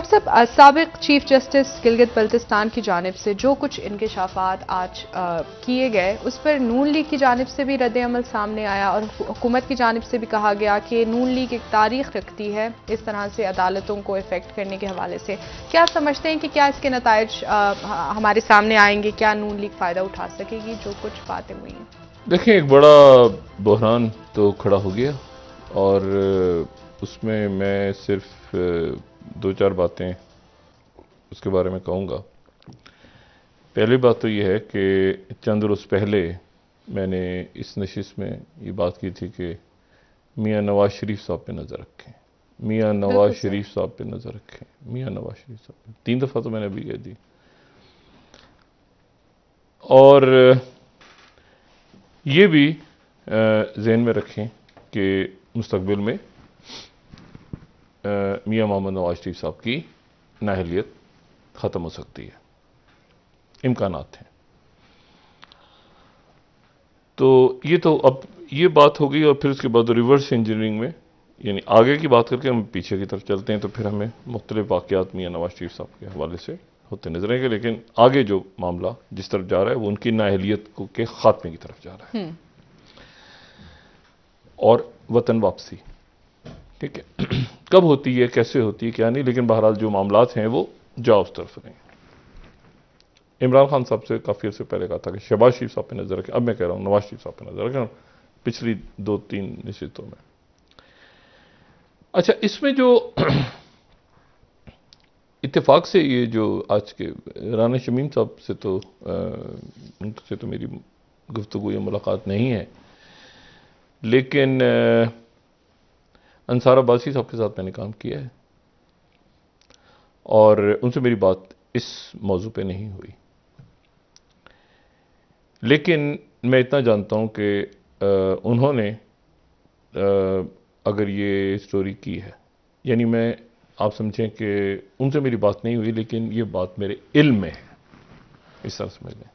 Doctor صاحب، سابق chief justice Gilgit Baltistan کی جانب سے جو کچھ انکشافات آج کیے گئے، اس پر نون لیگ کی جانب سے بھی رد عمل سامنے آیا اور حکومت کی جانب سے بھی کہا گیا کہ نون لیگ ایک تاریخ رکھتی ہے اس طرح سے عدالتوں کو افیکٹ کرنے کے حوالے سے. کیا سمجھتے ہیں کہ کیا اس کے نتائج ہمارے سامنے آئیں گے؟ کیا نون لیگ فائدہ اٹھا سکے گی جو کچھ باتیں ہوئی ہیں؟ دیکھیں، ایک بڑا بحران تو کھڑا ہو گیا اور اس میں صرف دو چار باتیں اس کے بارے میں کہوں گا. پہلی بات تو یہ ہے کہ چند روز پہلے میں نے اس نشست میں یہ بات کی تھی کہ میاں نواز شریف صاحب پہ نظر رکھیں، میاں نواز شریف صاحب پہ نظر رکھیں، میاں نواز شریف صاحب پہ. 3 دفعہ تو میں نے ابھی کہہ دی. اور یہ بھی ذہن میں رکھیں کہ مستقبل میں میاں محمد نواز شریف صاحب کی نااہلیت ختم ہو سکتی ہے، امکانات ہیں. تو اب یہ بات ہو گئی. اور پھر اس کے بعد ریورس انجینئرنگ میں، یعنی آگے کی بات کر کے ہم پیچھے کی طرف چلتے ہیں تو پھر ہمیں مختلف واقعات میاں نواز شریف صاحب کے حوالے سے ہوتے نظر آئیں گے. لیکن آگے جو معاملہ جس طرف جا رہا ہے وہ ان کی نااہلیت کے خاتمے کی طرف جا رہا ہے اور وطن واپسی. ٹھیک ہے، کب ہوتی ہے، کیسے ہوتی ہے، کیا نہیں، لیکن بہرحال جو معاملات ہیں وہ جا اس طرف رہیں. عمران خان صاحب سے کافی عرصے پہلے کہا تھا کہ شہباز شریف صاحب پہ نظر رکھیں. اب میں کہہ رہا ہوں نواز شریف صاحب پہ نظر رکھیں پچھلی 2-3 نشستوں میں. اچھا، اس میں جو اتفاق سے یہ جو آج کے رانا شمیم صاحب سے تو ان سے تو میری گفتگو یا ملاقات نہیں ہے، لیکن انصار عباسی صاحب کے ساتھ میں نے کام کیا ہے اور ان سے میری بات اس موضوع پہ نہیں ہوئی. لیکن میں اتنا جانتا ہوں کہ انہوں نے اگر یہ سٹوری کی ہے، یعنی میں آپ سمجھیں کہ ان سے میری بات نہیں ہوئی لیکن یہ بات میرے علم میں ہے، اس طرح سمجھ لیں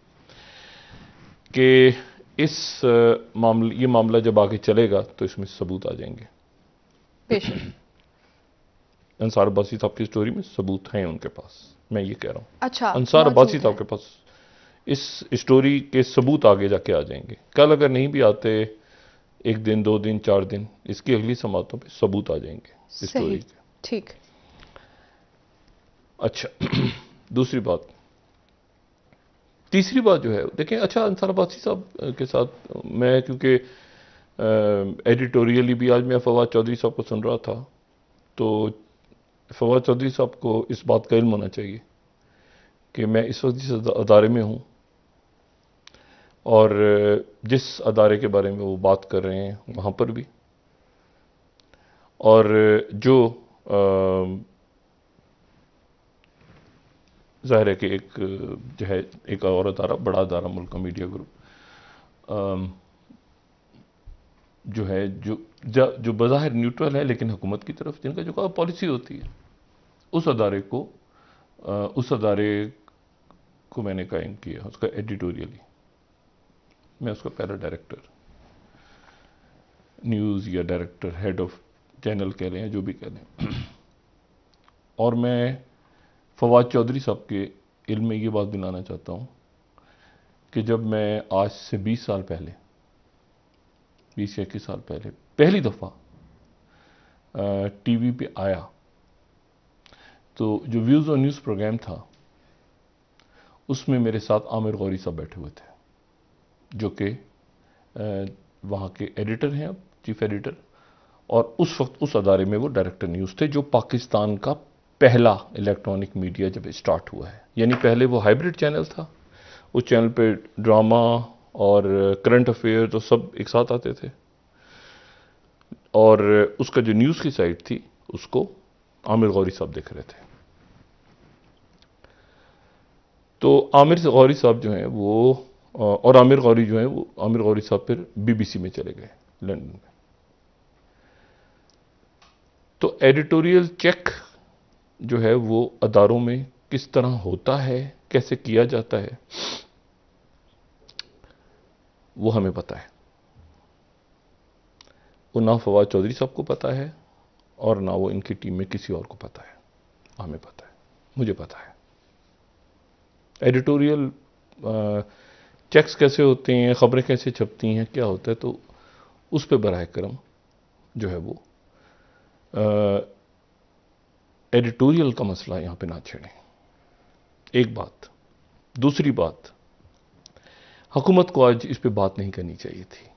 کہ یہ معاملہ جب آگے چلے گا تو اس میں ثبوت آ جائیں گے. انصار عباسی صاحب کی سٹوری میں ثبوت ہیں ان کے پاس، میں یہ کہہ رہا ہوں. اچھا، انصار عباسی صاحب کے پاس اس سٹوری کے ثبوت آگے جا کے آ جائیں گے. کل اگر نہیں بھی آتے 1 دن 2 دن 4 دن، اس کی اگلی سماعتوں پہ ثبوت آ جائیں گے اس سٹوری کے. ٹھیک. اچھا، دوسری بات، تیسری بات جو ہے، دیکھیں، اچھا انصار عباسی صاحب کے ساتھ میں کیونکہ ایڈیٹوریلی بھی آج میں فواد چودھری صاحب کو سن رہا تھا تو فواد چودھری صاحب کو اس بات کا علم ہونا چاہیے کہ میں اس وقت جس ادارے میں ہوں اور جس ادارے کے بارے میں وہ بات کر رہے ہیں وہاں پر بھی، اور جو ظاہر ہے کہ ایک جو ہے ایک اور ادارہ، بڑا ادارہ ملک کا میڈیا گروپ جو ہے جو بظاہر نیوٹرل ہے لیکن حکومت کی طرف جن کا جو پالیسی ہوتی ہے، اس ادارے کو میں نے قائم کیا، اس کا ایڈیٹوریلی میں اس کا پہلا ڈائریکٹر نیوز یا ڈائریکٹر ہیڈ آف چینل کہہ لیں یا جو بھی کہہ لیں. اور میں فواد چودھری صاحب کے علم میں یہ بات بھی لانا چاہتا ہوں کہ جب میں آج سے 20 سال پہلے 20 یا 21 سال پہلے پہلی دفعہ ٹی وی پہ آیا تو جو ویوز آن نیوز پروگرام تھا اس میں میرے ساتھ عامر غوری صاحب بیٹھے ہوئے تھے جو کہ وہاں کے ایڈیٹر ہیں، چیف ایڈیٹر، اور اس وقت اس ادارے میں وہ ڈائریکٹر نیوز تھے جو پاکستان کا پہلا الیکٹرانک میڈیا جب اسٹارٹ ہوا ہے. یعنی پہلے وہ ہائیبرڈ چینل تھا، اس چینل پہ ڈرامہ اور کرنٹ افیئر تو سب ایک ساتھ آتے تھے، اور اس کا جو نیوز کی سائٹ تھی اس کو عامر غوری صاحب دیکھ رہے تھے. تو عامر غوری صاحب جو ہیں وہ اور عامر غوری جو ہیں وہ عامر غوری صاحب پھر بی بی سی میں چلے گئے لندن میں. تو ایڈیٹوریل چیک جو ہے وہ اداروں میں کس طرح ہوتا ہے، کیسے کیا جاتا ہے، وہ ہمیں پتہ ہے. وہ نہ فواد چودھری صاحب کو پتہ ہے اور نہ وہ ان کی ٹیم میں کسی اور کو پتہ ہے. ہمیں پتہ ہے، مجھے پتہ ہے ایڈیٹوریل چیکس کیسے ہوتے ہیں، خبریں کیسے چھپتی ہیں، کیا ہوتا ہے، تو اس پہ براہ کرم جو ہے وہ ایڈیٹوریل کا مسئلہ یہاں پہ نہ چھیڑیں، ایک بات۔ دوسری بات، حکومت کو آج اس پہ بات نہیں کرنی چاہیے تھی۔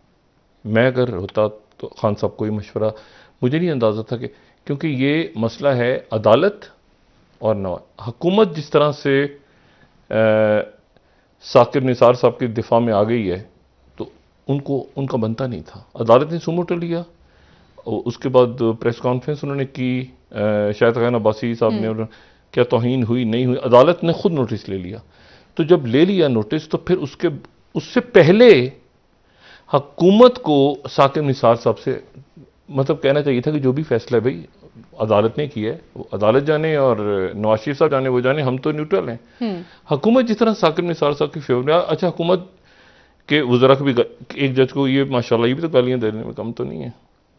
میں اگر ہوتا تو خان صاحب کو یہ مشورہ، مجھے نہیں اندازہ تھا کہ، کیونکہ یہ مسئلہ ہے عدالت اور حکومت جس طرح سے ثاقب نثار صاحب کے دفاع میں آ گئی ہے، تو ان کا بنتا نہیں تھا۔ عدالت نے سموٹو لیا، اس کے بعد پریس کانفرنس انہوں نے کی، شاہد خان عباسی صاحب نے، کیا توہین ہوئی نہیں ہوئی، عدالت نے خود نوٹس لے لیا۔ تو جب لے لیا نوٹس، تو پھر اس سے پہلے حکومت کو ثاقب نثار صاحب سے مطلب کہنا چاہیے تھا کہ جو بھی فیصلہ ہے بھائی عدالت نے کیا ہے، وہ عدالت جانے اور نواز شریف صاحب جانے، وہ جانے، ہم تو نیوٹرل ہیں۔ حکومت جس طرح ثاقب نثار صاحب کی فیور میں، اچھا حکومت کے وزراء کو بھی، ایک جج کو یہ ماشاءاللہ یہ بھی تو گالیاں دینے میں کم تو نہیں ہے،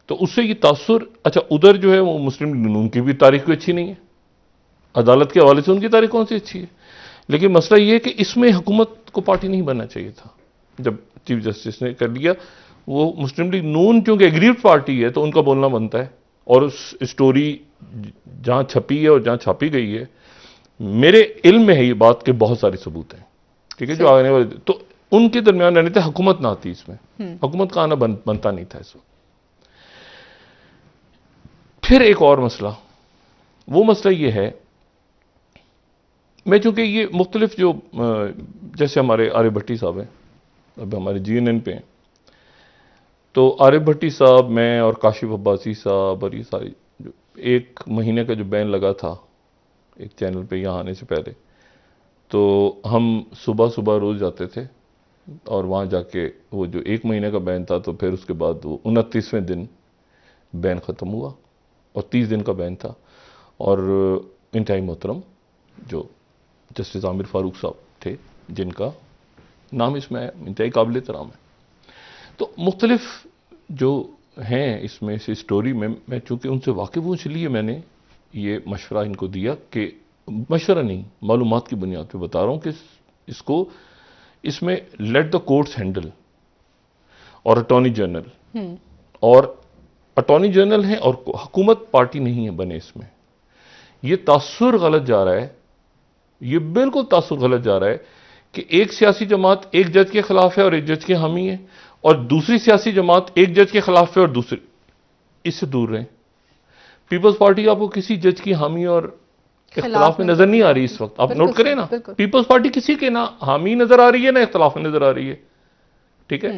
تو اس سے یہ تاثر، اچھا ادھر جو ہے وہ مسلم لیگ نون کی بھی تاریخ کوئی اچھی نہیں ہے، عدالت کے حوالے سے ان کی تاریخ کون سی اچھی ہے، لیکن مسئلہ یہ ہے کہ اس میں حکومت کو پارٹی نہیں بننا چاہیے تھا۔ جب چیف جسٹس نے کر لیا، وہ مسلم لیگ نون چونکہ ایگریوڈ پارٹی ہے تو ان کا بولنا بنتا ہے، اور اس اسٹوری جہاں چھپی ہے اور جہاں چھاپی گئی ہے، میرے علم میں ہے یہ بات کہ بہت سارے ثبوت ہیں، ٹھیک ہے، جو آنے والے، تو ان کے درمیان رہنے تھے، حکومت نہ آتی اس میں، حکومت کا آنا بنتا نہیں تھا اس وقت۔ پھر ایک اور مسئلہ، وہ مسئلہ یہ ہے، میں چونکہ یہ مختلف جو جیسے ہمارے آریہ بھٹی صاحب ہیں، اب ہمارے جی این این پہ ہیں، تو آریہ بھٹی صاحب، میں اور کاشف عباسی صاحب، اور یہ ساری جو ایک مہینے کا جو بین لگا تھا ایک چینل پہ یہاں آنے سے پہلے، تو ہم صبح روز جاتے تھے، اور وہاں جا کے وہ جو ایک مہینے کا بین تھا، تو پھر اس کے بعد وہ 29ویں دن بین ختم ہوا، اور 30 دن کا بین تھا، اور انتہائی محترم جو جسٹس عامر فاروق صاحب تھے، جن کا نام اس میں انتہائی قابل احترام ہے، تو مختلف جو ہیں اس میں سے اسٹوری میں چونکہ ان سے واقف ہوں، اس لیے میں نے یہ مشورہ ان کو دیا کہ، مشورہ نہیں، معلومات کی بنیاد پہ بتا رہا ہوں کہ اس میں لیٹ دا کورٹس ہینڈل، اور اٹارنی جنرل، اور اٹارنی جنرل ہیں اور حکومت پارٹی نہیں ہے بنے اس میں، یہ تاثر غلط جا رہا ہے، یہ بالکل تاثر غلط جا رہا ہے کہ ایک سیاسی جماعت ایک جج کے خلاف ہے اور ایک جج کے حامی ہے، اور دوسری سیاسی جماعت ایک جج کے خلاف ہے اور دوسری، اس سے دور رہیں۔ پیپلز پارٹی آپ کو کسی جج کی حامی اور اختلاف میں نظر نہیں آ رہی اس وقت، آپ نوٹ کریں نا، پیپلز پارٹی کسی کے نہ حامی نظر آ رہی ہے نہ اختلاف میں نظر آ رہی ہے، ٹھیک ہے،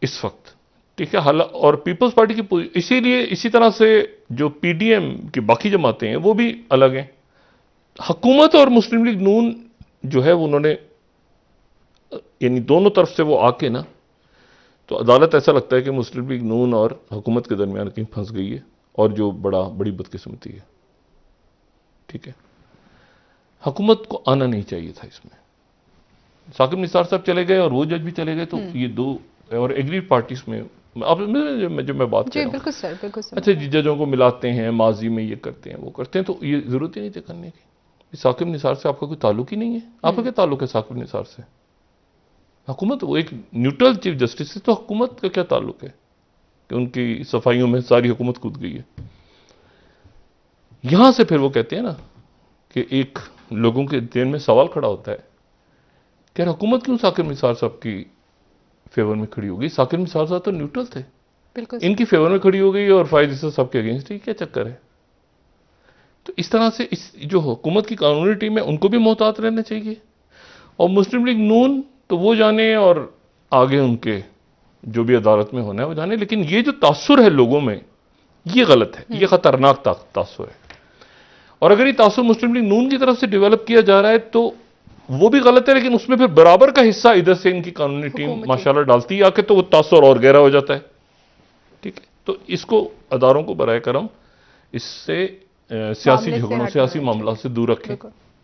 اس وقت، ٹھیک ہے، اور پیپلز پارٹی کی اسی لیے اسی طرح سے جو پی ڈی ایم کی باقی جماعتیں ہیں وہ بھی الگ ہیں۔ حکومت اور مسلم لیگ نون جو ہے انہوں نے، یعنی دونوں طرف سے وہ آ کے نا، تو عدالت ایسا لگتا ہے کہ مسلم لیگ نون اور حکومت کے درمیان کہیں پھنس گئی ہے، اور جو بڑی بدقسمتی ہے، ٹھیک ہے، حکومت کو آنا نہیں چاہیے تھا اس میں۔ ثاقب نثار صاحب چلے گئے اور وہ جج بھی چلے گئے، تو یہ دو اور ایگریڈ پارٹیز میں، جب میں بات کر رہا ہوں، بالکل سر، بالکل سر، اچھا ججوں کو ملاتے ہیں، ماضی میں یہ کرتے ہیں وہ کرتے ہیں، تو یہ ضرورت ہی نہیں تھی کرنے کی۔ ثاقب نثار سے آپ کا کوئی تعلق ہی نہیں ہے، آپ کا کیا تعلق ہے ثاقب نثار سے؟ حکومت، وہ ایک نیوٹرل چیف جسٹس ہے، تو حکومت کا کیا تعلق ہے کہ ان کی صفائیوں میں ساری حکومت کود گئی ہے؟ یہاں سے پھر وہ کہتے ہیں نا کہ ایک لوگوں کے ذہن میں سوال کھڑا ہوتا ہے کہ حکومت کیوں ثاقب نثار صاحب کی فیور میں کھڑی ہو گئی؟ ثاقب نثار صاحب تو نیوٹرل تھے، بالکل ان کی فیور میں کھڑی ہو گئی اور فائز عیسیٰ صاحب کے اگینسٹ ہی، کیا چکر ہے؟ تو اس طرح سے جو حکومت کی قانونی ٹیم ہے ان کو بھی محتاط رہنا چاہیے، اور مسلم لیگ نون تو وہ جانے، اور آگے ان کے جو بھی عدالت میں ہونا ہے وہ جانے، لیکن یہ جو تاثر ہے لوگوں میں، یہ غلط ہے، یہ خطرناک تاثر ہے، اور اگر یہ تاثر مسلم لیگ نون کی طرف سے ڈیولپ کیا جا رہا ہے تو وہ بھی غلط ہے، لیکن اس میں پھر برابر کا حصہ ادھر سے ان کی قانونی ٹیم ماشاءاللہ ڈالتی ہے آ کے، تو وہ تاثر اور گہرا ہو جاتا ہے، ٹھیک ہے، تو اس کو اداروں کو برائے کرم اس سے سیاسی جھگڑوں، سیاسی معاملات سے دور رکھیں۔